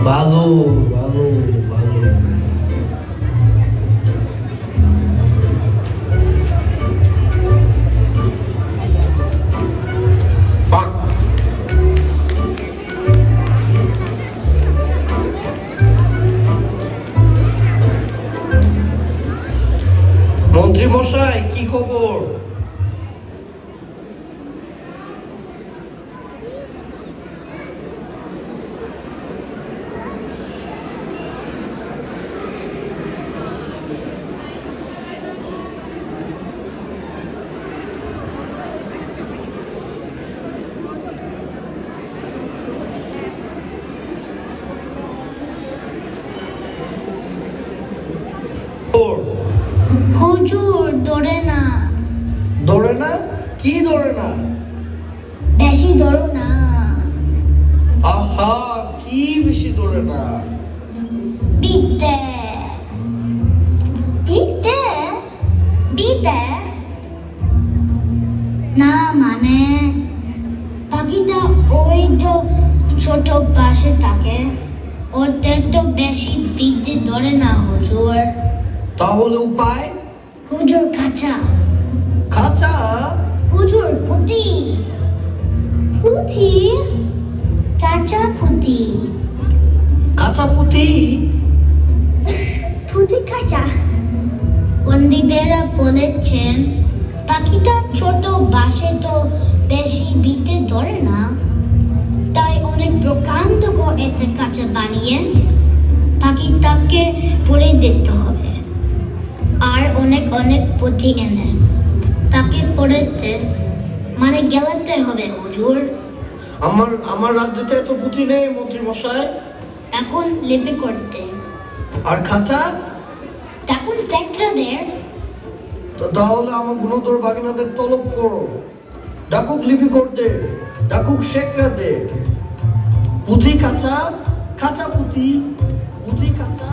ভালো ভালো ভালো। মন্ত্রী মশাই, কি খবর? হুজুর ধরে না। ধরে না? কি ধরে না? বেশি ধরো না। আহা, কি বেশি ধরে না? বিতে বিতে বিতে না, মানে পাখিটা ওই যে ছোট বাসে থাকে, ওদের তো বেশি বিতে ধরে না হুজুর। তাহলে উপায়? হুজুর খাঁচা। খাঁচা? হুজুর পুঁতি। পুঁতি? কাঁচা পুঁতি। কাঁচা পুঁতি? পুঁতি কাঁচা। পণ্ডিতেরা বলেছেন পাখিটা ছোট বাসে তো বেশি বিতে ধরে না, তাই অনেক প্রকাণ্ড এতে কাঁচা বানিয়ে পাখিটাকে পরে দিতে হবে, আর অনেক অনেক পুঁতি এনে তাকে পড়েতে মানে গেলাতে হবে হুজুর। আমার রাজ্যে এত পুঁতি নেই মন্ত্রী মশাই। এখন লিপি করতে। আর খাঁচা? তখন সেক্টরদের। তাহলে আমার গুণধর বাগিনাদের তলব করো, ডাকুক লিপি করতে, ডাকুক শেখরাদের। পুঁথি খাঁচা, খাঁচা পুঁথি, পুঁথি খাঁচা।